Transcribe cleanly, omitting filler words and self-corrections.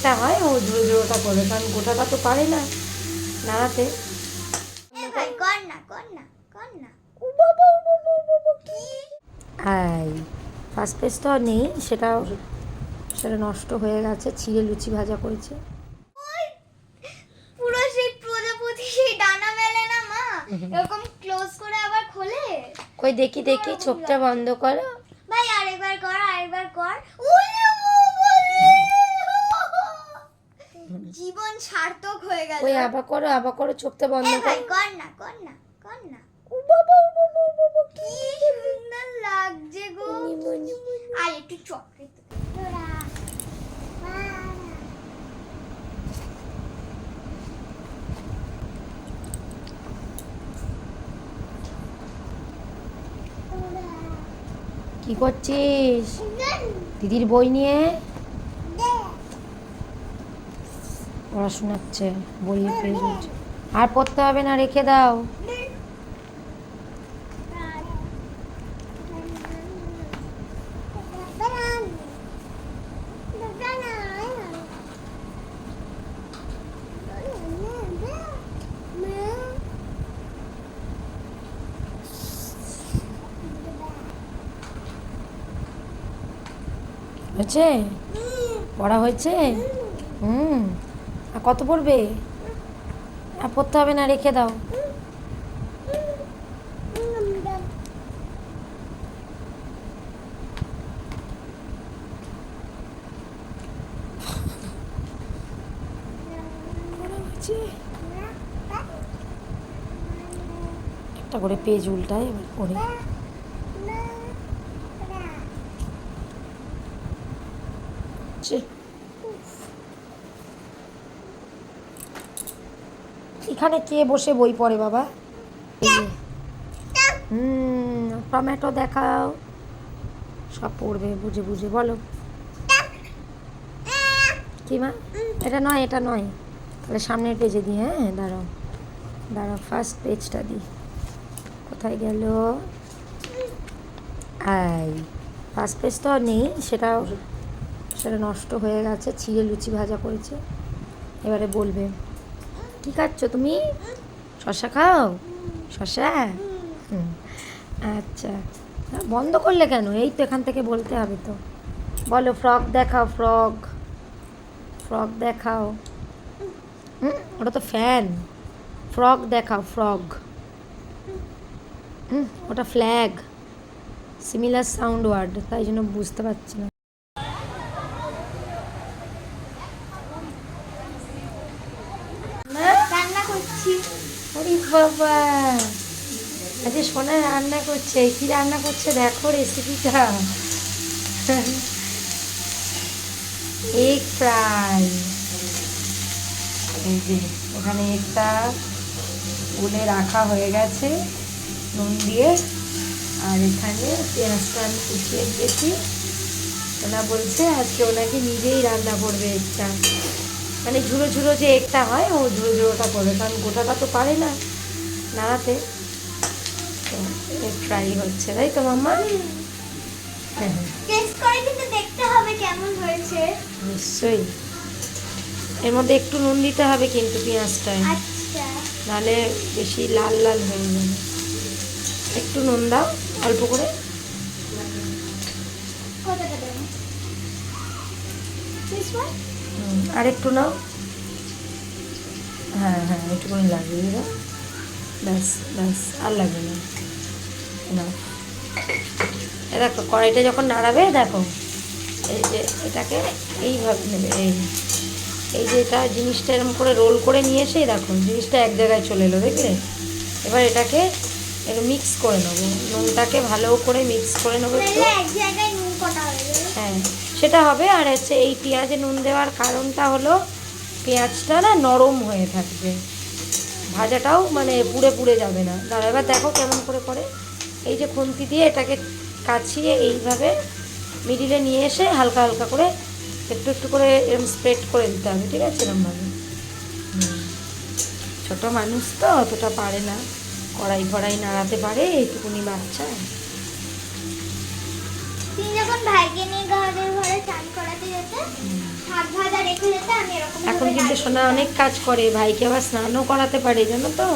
টা হয় ও ঝুড়ো ঝুড়োটা করবে, কারণ গোটাটা তো পারে না নাড়াতে। এই ফার্স্ট পেজটা নেই, সেটা নষ্ট হয়ে গেছে, ছিঁড়ে লুচি ভাজা করেছে। পুরো সেই প্রজাপতি সেই ডানা মেলে না মা, এরকম ক্লোজ করে আবার খোলে। কই দেখি চোখটা বন্ধ করো ভাই আরেকবার কর। জীবন সার্থক হয়ে গেল। ওই আবার করো চোখটা বন্ধ ভাই করো। কর না কি সুন্দর লাগছে গো। আর একটু চকলেট কি করছিস? দিদির বই নিয়ে পড়াশোনাচ্ছে, বইয়ের পেজ উঠছে। আর পড়তে হবে না, রেখে দাও। হয়েছে? পড়া হয়েছে? আর কত পড়বে? আর পড়তে হবে না, রেখে দাও। একটা করে পেজ উল্টায়, এবার পড়ে। এখানে কে বসে বই পড়ে বাবা? টমেটো দেখাও, সব পড়বে বুঝে বুঝে। বলো কি মা? এটা নয়, তাহলে সামনের পেজে দিই। হ্যাঁ দাঁড়াও ফার্স্ট পেজটা দিই। কোথায় গেল? এই ফার্স্ট পেজটা নেই, সেটা নষ্ট হয়ে গেছে, ছিঁড়ে লুচি ভাজা করেছে। এবারে বলবে কি খাচ্ছ তুমি? শসা খাও? শসা? আচ্ছা, বন্ধ করলে কেন? এই তো এখান থেকে বলতে হবে তো। বলো ফ্রক দেখাও, ফ্রক দেখাও। ওটা তো ফ্যান। ফ্রক দেখাও, ফ্রগ। ওটা ফ্ল্যাগ, সিমিলার সাউন্ড ওয়ার্ড, তাই জন্য বুঝতে পারছি না। রান্না করছি। ওরে বাবা, আজকে সোনা রান্না করছে। কি রান্না করছে দেখো রেসিপিটা। Egg fry. এই যে এখানে একটা গুলে রাখা হয়ে গেছে নুন দিয়ে, আর এখানে পেঁয়াজটা আমি কুচিয়ে দিয়েছি। ওনা বলছে আজকে ওনাকে নিজেই রান্না করবে এগটা, মানে ঝুড়ো ঝুড়ো যে এগটা হয় ও ঝুড়ো ঝুড়োটা করবে, কারণ গোটাটা তো পারে না নাড়াতে। এগ ফ্রাই হচ্ছে, তাই তো মাম্মা? হ্যাঁ টেস্ট করে কিন্তু দেখতে হবে কেমন হয়েছে। নিশ্চয়ই। এর মধ্যে একটু নুন দিতে হবে কিন্তু পেঁয়াজটায়, আচ্ছা নাহলে বেশি লাল লাল হয়ে যাবে। একটু নুন দাও অল্প করে। কতটা দেবো? আর একটু নাও। হ্যাঁ একটুখানি লাগিয়ে দাও, ব্যাস আর লাগবে না। দেখো কড়াইটা যখন নাড়াবে, দেখো এই যে এটাকে এইভাবে নেবে। এই যে এটা জিনিসটা এরকম করে রোল করে নিয়ে এসে দেখো জিনিসটা এক জায়গায় চলে এলো, দেখলে? এবার এটাকে একটু মিক্স করে নেবো, নুনটাকে ভালো করে মিক্স করে নেবো একটু। হ্যাঁ সেটা হবে। আর হচ্ছে এই পেঁয়াজে নুন দেওয়ার কারণটা হলো পেঁয়াজটা না নরম হয়ে থাকবে, ভাজাটাও মানে পুড়ে পুড়ে যাবে না। দাঁড়া এবার দেখো কেমন করে। এই যে খুন্তি দিয়ে এটাকে কাছিয়ে এইভাবে মিডিলে নিয়ে এসে হালকা হালকা করে একটু করে এরকম স্প্রেড করে দিতে হবে, ঠিক আছে? এরকমভাবে। ছোটো মানুষ তো অতটা পারে না, কড়াই নাড়াতে পারে এইটুকুনি বাচ্চা। তুমি যখন ভাইকে নিয়ে ঘরের ঘরে চান করাতে যেতে শাক ভাজা রেখে যেতে আমি এরকম এখন কিন্তু সোনা অনেক কাজ করে, ভাইকে আবার স্নানও করাতে পারে জানো তো।